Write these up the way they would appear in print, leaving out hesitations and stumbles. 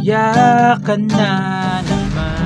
umiiyakan na naman.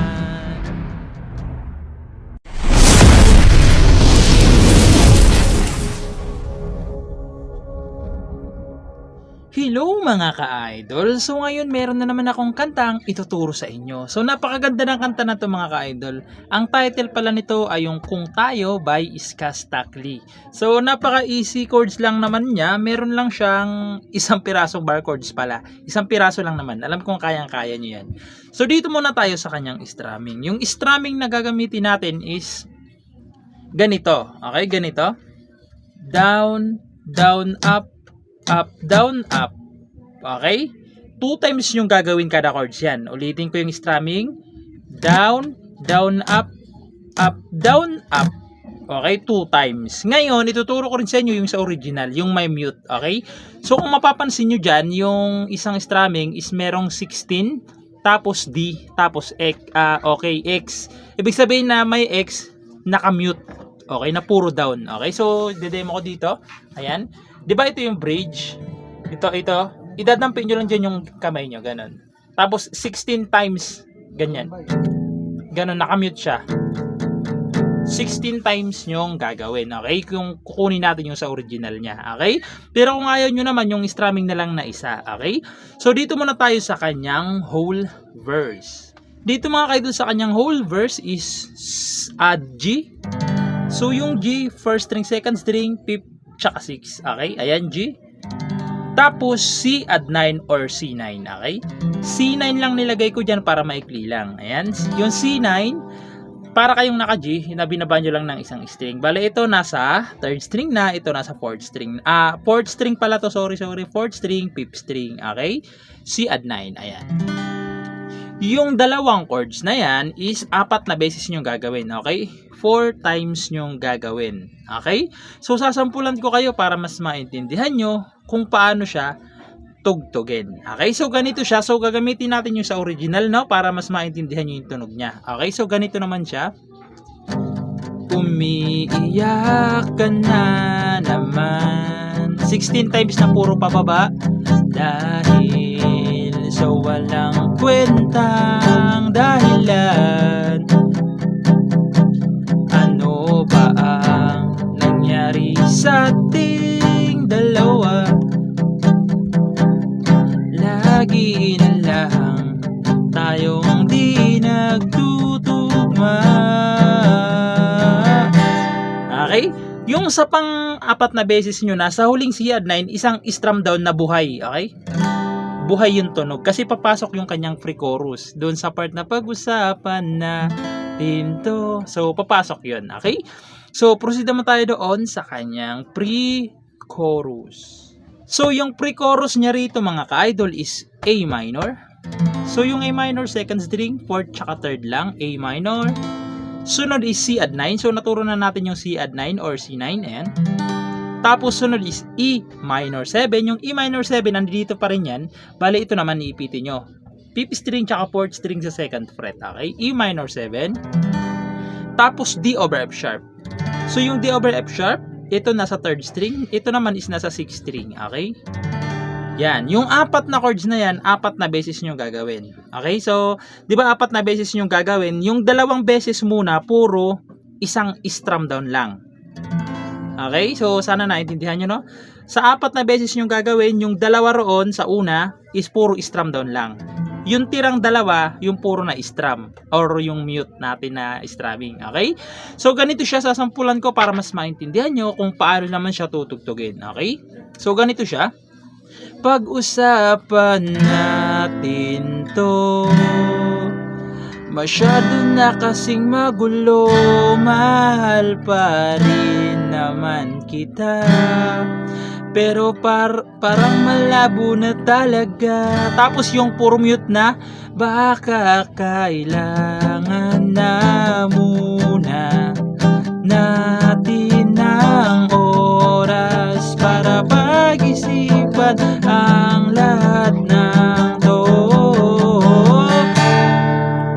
Hello mga ka-idol! So ngayon meron na naman akong kantang ituturo sa inyo. So napakaganda ng kanta na to mga ka-idol. Ang title pala nito ay yung Kung Tayo by Ska Stockley. So napaka-easy chords lang naman niya. Meron lang siyang isang pirasong bar chords pala. Isang piraso lang naman. Alam kong kayang-kaya niyo yan. So dito muna tayo sa kanyang strumming. Yung strumming na gagamitin natin is ganito. Okay, ganito. Down, down, up, up, down, up. Okay? 2 times yung gagawin kada chords yan. Ulitin ko yung strumming. Down, down, up, down, up. Okay? 2 times. Ngayon, ituturo ko rin sa inyo yung sa original, yung may mute. Okay? So, kung mapapansin nyo dyan, yung isang strumming is merong 16, tapos D, tapos X, okay, X. Ibig sabihin na may X, naka-mute. Okay? Na puro down. Okay? So, demo ko dito. Ayan. Di ba ito yung bridge? Ito. Idadampin nyo lang dyan yung kamay nyo. Ganon. Tapos, 16 times. Ganyan. Ganon, nakamute siya. 16 times yung gagawin. Okay? Kung kukunin natin yung sa original niya. Okay? Pero kung ayaw nyo naman, yung strumming na lang na isa. Okay? So, dito muna tayo sa kanyang whole verse. Dito mga kaidol sa kanyang whole verse is add G. So, yung G, first string, second string, fifth, tsaka 6. Okay? Ayan, G. Tapos, C add 9 or C9. Okay? C9 lang nilagay ko dyan para maikli lang. Ayan. Yung C9, para kayong naka-G, binaba nyo lang ng isang string. Bale, ito nasa third string na. Ito nasa fourth string. Fourth string pala to. Sorry. Fourth string, fifth string. Okay? C add 9. Ayan. Yung dalawang chords na yan is 4 na beses nyo gagawin. Okay? 4 times nyo gagawin. Okay? So, sasampulan ko kayo para mas maintindihan nyo kung paano siya tugtugin. Okay? So, ganito siya. So, gagamitin natin yung sa original, no? Para mas maintindihan nyo yung tunog niya. Okay? So, ganito naman siya. Umiiyak ka na naman. 16 times na puro pababa. Dahil sa walang kwentang dahilan. Ano ba ang nangyari sa ating dalawa? Lagi na lang tayong di nagtutugma. Okay? Yung sa pang-4 na beses nyo na, sa huling C add 9, isang strum down na buhay. Okay? Buhay yung tunog. Kasi papasok yung kanyang free chorus. Doon sa part na pag-usapan na tinto. So, papasok yun. Okay? So, proceed naman tayo doon sa kanyang pre-chorus. So, yung pre-chorus niya rito mga ka-idol is A minor. So, yung A minor, second string, fourth, tsaka third lang. A minor. Sunod is C add 9. So, naturo na natin yung C add 9 or C9. Ayan. Tapos, sunod is E minor 7. Yung E minor 7, nandito pa rin yan. Bale, ito naman iipitin nyo. Fifth string tsaka fourth string sa second fret. Okay? E minor 7. Tapos, D over F sharp. So, yung D over F sharp, ito nasa third string. Ito naman is nasa sixth string. Okay? Yan. Yung 4 na chords na yan, 4 na beses nyo gagawin. Okay? So, di ba 4 na beses nyo gagawin? Yung 2 beses muna, puro isang strum down lang. Okay? So, sana naintindihan nyo, no? Sa 4 na beses nyo gagawin, yung 2 roon sa una is puro strum down lang. Yung tirang 2, yung puro na strum or yung mute natin na strumming. Okay? So, ganito siya. Sasampulan ko para mas maintindihan nyo kung paano naman siya tutugtugin. Okay? So, ganito siya. Pag-usapan natin to. Masyado na kasing magulo, mahal pa rin naman kita. Pero parang malabo na talaga. Tapos yung puro mute na, baka kailangan na muna natin ng oras para pag-isipan ang lahat ng to.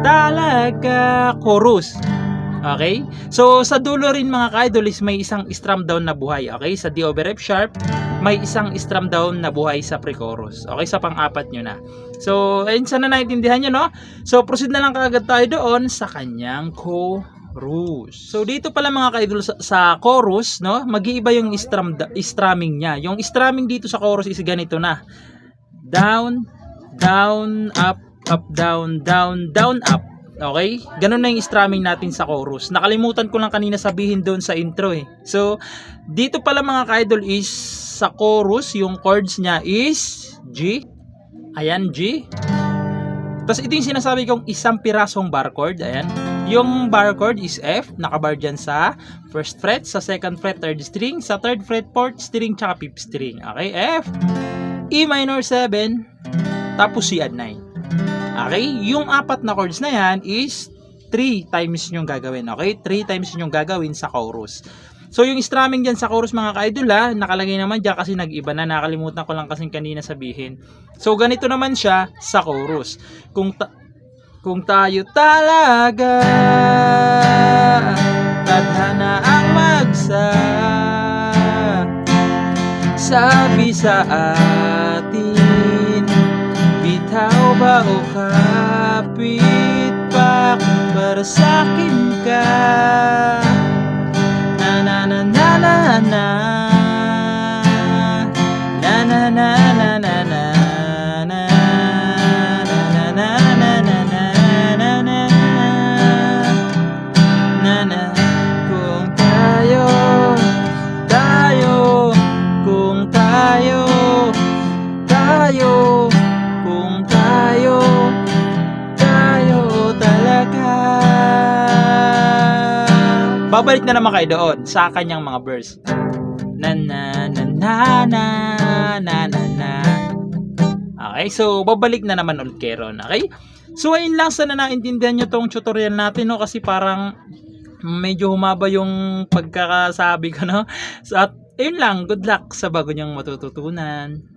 Talaga chorus. Okay? So, sa dulo rin mga ka-idol is may isang strum down na buhay. Okay? Sa D over F sharp, may isang strum down na buhay sa pre-chorus. Okay, sa pang-apat nyo na. So, ayun, sana naintindihan nyo, no? So, proceed na lang kaagad tayo doon sa kanyang chorus. So, dito pala mga ka-idol sa chorus, no? Mag-iiba yung strumming niya. Yung strumming dito sa chorus is ganito na. Down, down, up, up, down, down, down, up. Okay? Ganun na yung strumming natin sa chorus. Nakalimutan ko lang kanina sabihin doon sa intro eh. So, dito pala mga ka-idol is sa chorus, yung chords niya is G. Ayan, G. Tapos ito yung sinasabi kong isang pirasong bar chord. Ayan. Yung bar chord is F. Nakabar dyan sa first fret, sa second fret, third string, sa third fret, fourth string, tsaka fifth string. Okay? F. E minor 7. Tapos C add 9. Okay, yung apat na chords na yan is 3 times yung gagawin. Okay, 3 times yung gagawin sa chorus. So yung strumming dyan sa chorus mga ka-idol nakalagay naman dyan kasi nag-iba na, nakalimutan ko lang kasing kanina sabihin. So ganito naman siya sa chorus. Kung tayo talaga tadhana ang sabi sa atin, bitaw ba o kapit pa kung para sa'kin ka, na na na na na na na na na na na na na babalik na naman kayo doon sa kanyang mga verse. Na na na na na na na na. Okay, so babalik na naman ulit kayo ron. Okay? So ayun lang, sana naintindihan nyo tong tutorial natin, no? Kasi parang medyo humaba yung pagkakasabi ko, no? So at ayun lang, good luck sa bago nyong matututunan.